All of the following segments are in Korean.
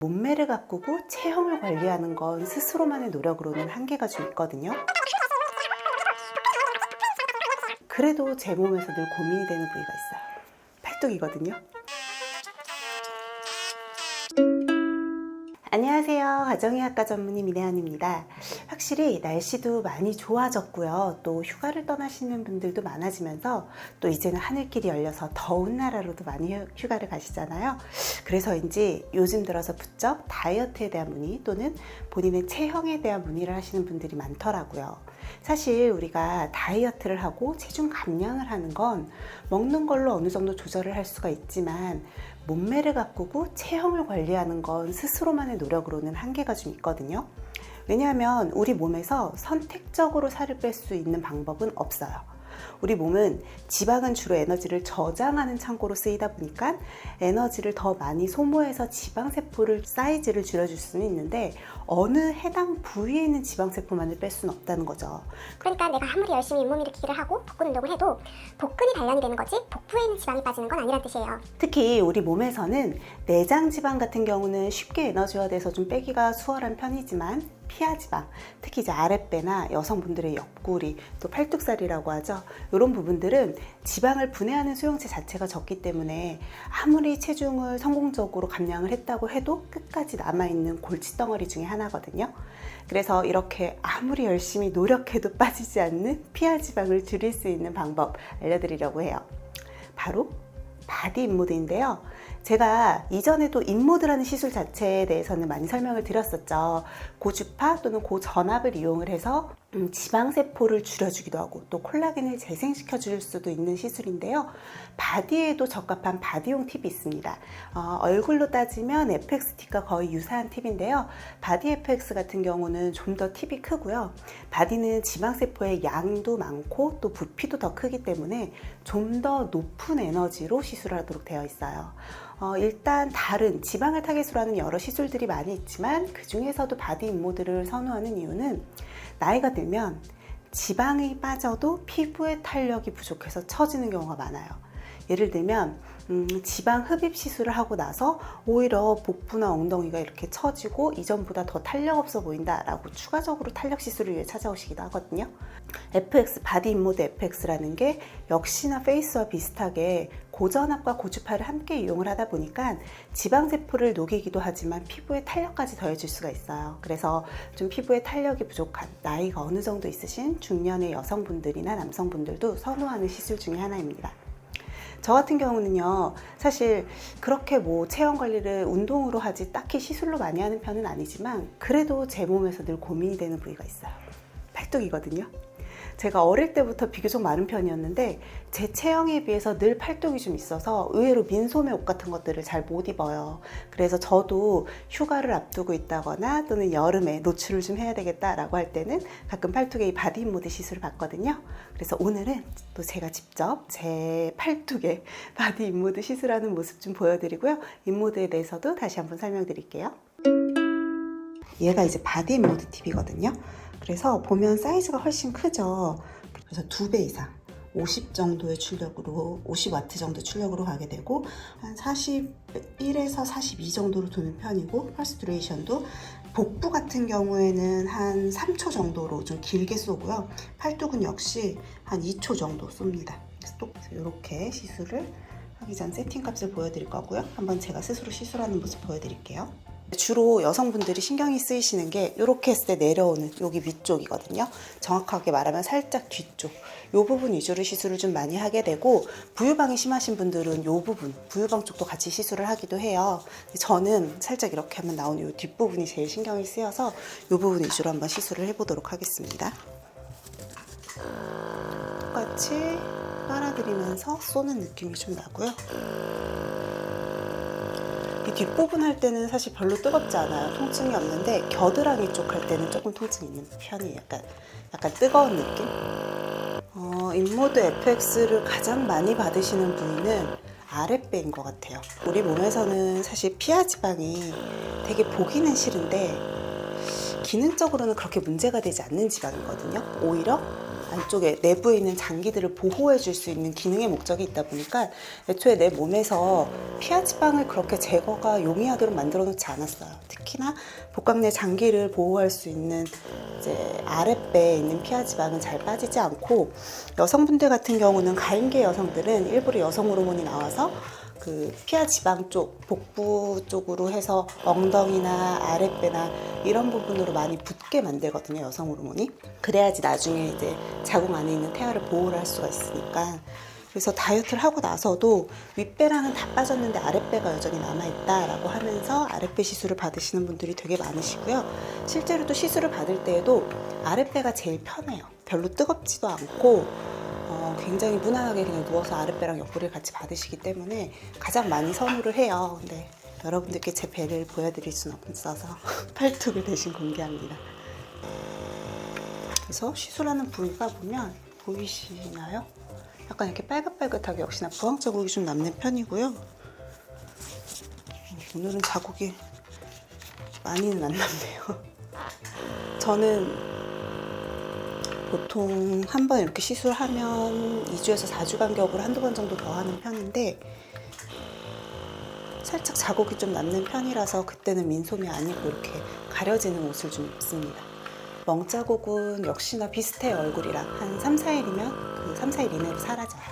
몸매를 가꾸고 체형을 관리하는 건 스스로만의 노력으로는 한계가 좀 있거든요. 그래도 제 몸에서 늘 고민이 되는 부위가 있어요. 팔뚝이거든요. 안녕하세요. 가정의학과 전문의 민혜원입니다. 확실히 날씨도 많이 좋아졌고요. 또 휴가를 떠나시는 분들도 많아지면서 또 이제는 하늘길이 열려서 더운 나라로도 많이 휴가를 가시잖아요. 그래서인지 요즘 들어서 부쩍 다이어트에 대한 문의 또는 본인의 체형에 대한 문의를 하시는 분들이 많더라고요. 사실 우리가 다이어트를 하고 체중 감량을 하는 건 먹는 걸로 어느 정도 조절을 할 수가 있지만 몸매를 가꾸고 체형을 관리하는 건 스스로만의 노력으로는 한계가 좀 있거든요. 왜냐하면 우리 몸에서 선택적으로 살을 뺄 수 있는 방법은 없어요. 우리 몸은 지방은 주로 에너지를 저장하는 창고로 쓰이다 보니까 에너지를 더 많이 소모해서 지방세포를 사이즈를 줄여줄 수는 있는데 어느 해당 부위에 있는 지방세포만을 뺄 수는 없다는 거죠. 그러니까 내가 아무리 열심히 잇몸 일으키기를 하고 복근 운동을 해도 복근이 단련이 되는 거지 복부에 있는 지방이 빠지는 건 아니란 뜻이에요. 특히 우리 몸에서는 내장 지방 같은 경우는 쉽게 에너지화돼서 좀 빼기가 수월한 편이지만 피하지방, 특히 이제 아랫배나 여성분들의 옆구리, 또 팔뚝살이라고 하죠. 이런 부분들은 지방을 분해하는 수용체 자체가 적기 때문에 아무리 체중을 성공적으로 감량을 했다고 해도 끝까지 남아있는 골칫덩어리 중에 하나거든요. 그래서 이렇게 아무리 열심히 노력해도 빠지지 않는 피하지방을 줄일 수 있는 방법 알려드리려고 해요. 바로 바디 인모드인데요. 제가 이전에도 인모드라는 시술 자체에 대해서는 많이 설명을 드렸었죠. 고주파 또는 고전압을 이용을 해서 지방세포를 줄여주기도 하고 또 콜라겐을 재생시켜 줄 수도 있는 시술인데요. 바디에도 적합한 바디용 팁이 있습니다. 얼굴로 따지면 FXT과 거의 유사한 팁인데요. 바디 FX 같은 경우는 좀 더 팁이 크고요. 바디는 지방세포의 양도 많고 또 부피도 더 크기 때문에 좀 더 높은 에너지로 시술하도록 되어 있어요. 일단 다른 지방을 타겟으로 하는 여러 시술들이 많이 있지만 그 중에서도 바디 인모드를 선호하는 이유는 나이가 들면 지방이 빠져도 피부의 탄력이 부족해서 처지는 경우가 많아요. 예를 들면 지방 흡입 시술을 하고 나서 오히려 복부나 엉덩이가 이렇게 처지고 이전보다 더 탄력 없어 보인다라고 추가적으로 탄력 시술을 위해 찾아오시기도 하거든요. FX, 바디 인모드 FX라는 게 역시나 페이스와 비슷하게 고전압과 고주파를 함께 이용을 하다 보니까 지방세포를 녹이기도 하지만 피부에 탄력까지 더해줄 수가 있어요. 그래서 좀 피부에 탄력이 부족한 나이가 어느 정도 있으신 중년의 여성분들이나 남성분들도 선호하는 시술 중에 하나입니다. 저 같은 경우는요, 사실 그렇게 체형 관리를 운동으로 하지 딱히 시술로 많이 하는 편은 아니지만 그래도 제 몸에서 늘 고민이 되는 부위가 있어요. 팔뚝이거든요. 제가 어릴 때부터 비교적 마른 편이었는데 제 체형에 비해서 늘 팔뚝이 좀 있어서 의외로 민소매 옷 같은 것들을 잘 못 입어요. 그래서 저도 휴가를 앞두고 있다거나 또는 여름에 노출을 좀 해야 되겠다라고 할 때는 가끔 팔뚝에 이 바디 인모드 시술을 받거든요. 그래서 오늘은 또 제가 직접 제 팔뚝에 바디 인모드 시술하는 모습 좀 보여드리고요. 인모드에 대해서도 다시 한번 설명드릴게요. 얘가 이제 바디 인모드 팁이거든요. 그래서 보면 사이즈가 훨씬 크죠. 그래서 2배 이상 50 정도의 출력으로 50W 정도 출력으로 가게 되고 한 41에서 42 정도로 도는 편이고 펄스 듀레이션도 복부 같은 경우에는 한 3초 정도로 좀 길게 쏘고요. 팔뚝은 역시 한 2초 정도 쏩니다. 그래서 또 이렇게 시술을 하기 전 세팅 값을 보여드릴 거고요. 한번 제가 스스로 시술하는 모습 보여드릴게요. 주로 여성분들이 신경이 쓰이시는 게 이렇게 했을 때 내려오는 여기 위쪽이거든요. 정확하게 말하면 살짝 뒤쪽 이 부분 위주로 시술을 좀 많이 하게 되고 부유방이 심하신 분들은 이 부분 부유방 쪽도 같이 시술을 하기도 해요. 저는 살짝 이렇게 하면 나오는 이 뒷부분이 제일 신경이 쓰여서 이 부분 위주로 한번 시술을 해보도록 하겠습니다. 똑같이 빨아들이면서 쏘는 느낌이 좀 나고요. 이 뒷부분 할 때는 사실 별로 뜨겁지 않아요. 통증이 없는데 겨드랑이 쪽 할 때는 조금 통증이 있는 편이에요. 약간 뜨거운 느낌? 인모드 FX를 가장 많이 받으시는 부위는 아랫배인 것 같아요. 우리 몸에서는 사실 피하 지방이 되게 보기는 싫은데 기능적으로는 그렇게 문제가 되지 않는 지방이거든요. 오히려 안쪽에 내부에 있는 장기들을 보호해 줄 수 있는 기능의 목적이 있다 보니까 애초에 내 몸에서 피하 지방을 그렇게 제거가 용이하도록 만들어 놓지 않았어요. 특히나 복각 내 장기를 보호할 수 있는 이제 아랫배에 있는 피하 지방은 잘 빠지지 않고, 여성분들 같은 경우는 가임기 여성들은 일부러 여성 호르몬이 나와서 그 피하 지방 쪽, 복부 쪽으로 해서 엉덩이나 아랫배나 이런 부분으로 많이 붙게 만들거든요, 여성 호르몬이. 그래야지 나중에 이제 자궁 안에 있는 태아를 보호를 할 수가 있으니까. 그래서 다이어트를 하고 나서도 윗배랑은 다 빠졌는데 아랫배가 여전히 남아있다라고 하면서 아랫배 시술을 받으시는 분들이 되게 많으시고요. 실제로 또 시술을 받을 때에도 아랫배가 제일 편해요. 별로 뜨겁지도 않고 굉장히 무난하게 그냥 누워서 아랫배랑 옆구리를 같이 받으시기 때문에 가장 많이 선호를 해요. 근데 여러분들께 제 배를 보여드릴 수는 없어서 팔뚝을 대신 공개합니다. 그래서 시술하는 부위가 보면 보이시나요? 약간 이렇게 빨긋빨긋하게 역시나 부항 자국이 좀 남는 편이고요. 오늘은 자국이 많이는 안 남네요. 저는 보통 한 번 이렇게 시술하면 2주에서 4주 간격으로 한두 번 정도 더 하는 편인데, 살짝 자국이 좀 남는 편이라서 그때는 민소매 아니고 이렇게 가려지는 옷을 좀 입습니다. 멍자국은 역시나 비슷해요, 얼굴이랑. 한 3, 4일이면 그 3, 4일 이내로 사라져요.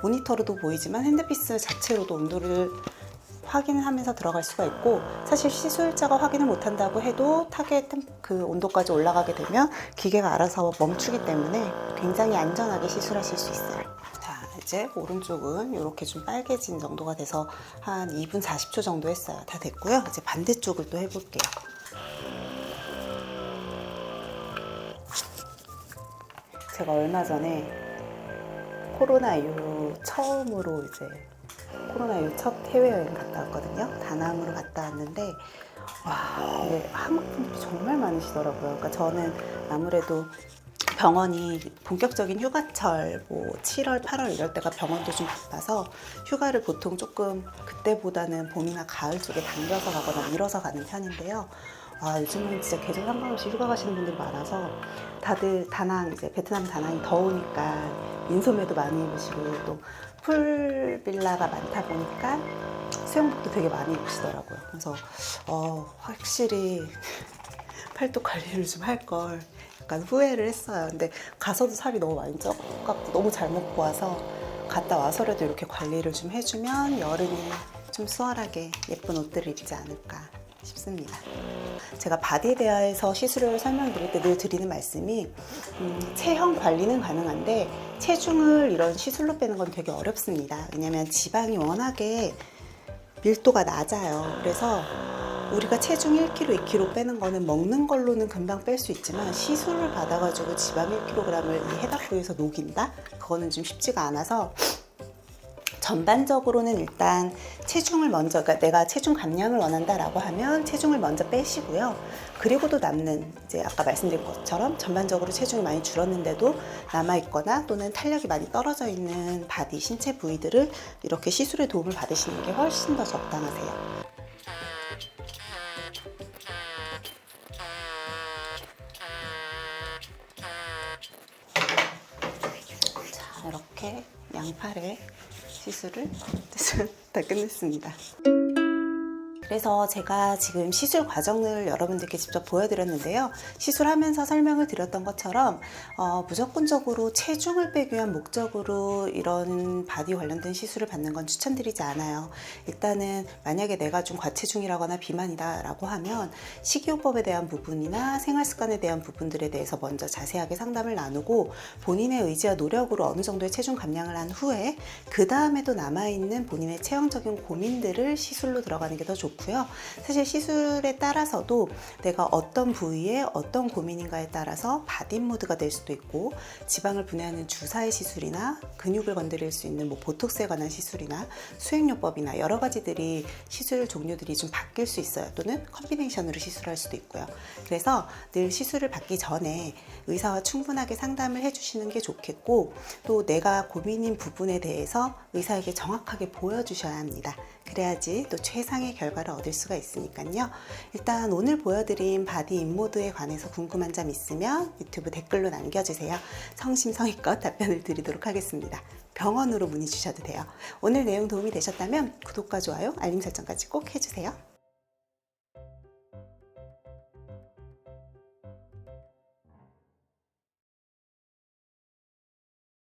모니터로도 보이지만 핸드피스 자체로도 온도를 확인하면서 들어갈 수가 있고, 사실 시술자가 확인을 못한다고 해도 타겟 그 온도까지 올라가게 되면 기계가 알아서 멈추기 때문에 굉장히 안전하게 시술하실 수 있어요. 자, 이제 오른쪽은 이렇게 좀 빨개진 정도가 돼서 한 2분 40초 정도 했어요. 다 됐고요. 이제 반대쪽을 또 해볼게요. 제가 얼마 전에 코로나 이후 처음으로 이제 코로나 이후 첫 해외여행 갔다 왔거든요. 다낭으로 갔다 왔는데, 와, 이게 한국 분들이 정말 많으시더라고요. 그러니까 저는 아무래도 병원이 본격적인 휴가철, 뭐 7월, 8월 이럴 때가 병원도 좀 바빠서 휴가를 보통 조금 그때보다는 봄이나 가을 쪽에 당겨서 가거나 밀어서 가는 편인데요. 요즘은 진짜 계절 상관없이 휴가 가시는 분들이 많아서 다들 다낭, 이제 베트남 다낭이 더우니까 민소매도 많이 입으시고 또 풀빌라가 많다 보니까 수영복도 되게 많이 입으시더라고요. 그래서 확실히 팔뚝 관리를 좀 할 걸 약간 후회를 했어요. 근데 가서도 살이 너무 많이 쪄갖고 너무 잘 먹고 와서 갔다 와서라도 이렇게 관리를 좀 해주면 여름에 좀 수월하게 예쁜 옷들을 입지 않을까 싶습니다. 제가 바디대아에서 시술을 설명드릴 때 늘 드리는 말씀이 체형 관리는 가능한데 체중을 이런 시술로 빼는 건 되게 어렵습니다. 왜냐면 지방이 워낙에 밀도가 낮아요. 그래서 우리가 체중 1kg, 2kg 빼는 거는 먹는 걸로는 금방 뺄 수 있지만 시술을 받아가지고 지방 1kg을 이 해당 부위에서 녹인다? 그거는 좀 쉽지가 않아서 전반적으로는 일단 체중을 먼저, 그러니까 내가 체중 감량을 원한다라고 하면 체중을 먼저 빼시고요. 그리고도 남는, 이제 아까 말씀드린 것처럼 전반적으로 체중이 많이 줄었는데도 남아있거나 또는 탄력이 많이 떨어져 있는 바디, 신체 부위들을 이렇게 시술의 도움을 받으시는 게 훨씬 더 적당하세요. 자, 이렇게 양팔에 시술을 다 끝냈습니다. 그래서 제가 지금 시술 과정을 여러분들께 직접 보여드렸는데요. 시술하면서 설명을 드렸던 것처럼 무조건적으로 체중을 빼기 위한 목적으로 이런 바디 관련된 시술을 받는 건 추천드리지 않아요. 일단은 만약에 내가 좀 과체중이라거나 비만이다 라고 하면 식이요법에 대한 부분이나 생활습관에 대한 부분들에 대해서 먼저 자세하게 상담을 나누고 본인의 의지와 노력으로 어느 정도의 체중 감량을 한 후에 그 다음에도 남아있는 본인의 체형적인 고민들을 시술로 들어가는 게 더 좋고요. 사실 시술에 따라서도 내가 어떤 부위에 어떤 고민인가에 따라서 바디 모드가 될 수도 있고, 지방을 분해하는 주사의 시술이나 근육을 건드릴 수 있는 뭐 보톡스에 관한 시술이나 수행요법이나 여러 가지들이 시술 종류들이 좀 바뀔 수 있어요. 또는 컨비네이션으로 시술할 수도 있고요. 그래서 늘 시술을 받기 전에 의사와 충분하게 상담을 해주시는 게 좋겠고, 또 내가 고민인 부분에 대해서 의사에게 정확하게 보여주셔야 합니다. 그래야지 또 최상의 결과를 얻을 수가 있으니까요. 일단 오늘 보여드린 바디 인모드에 관해서 궁금한 점 있으면 유튜브 댓글로 남겨주세요. 성심성의껏 답변을 드리도록 하겠습니다. 병원으로 문의 주셔도 돼요. 오늘 내용 도움이 되셨다면 구독과 좋아요, 알림 설정까지 꼭 해주세요.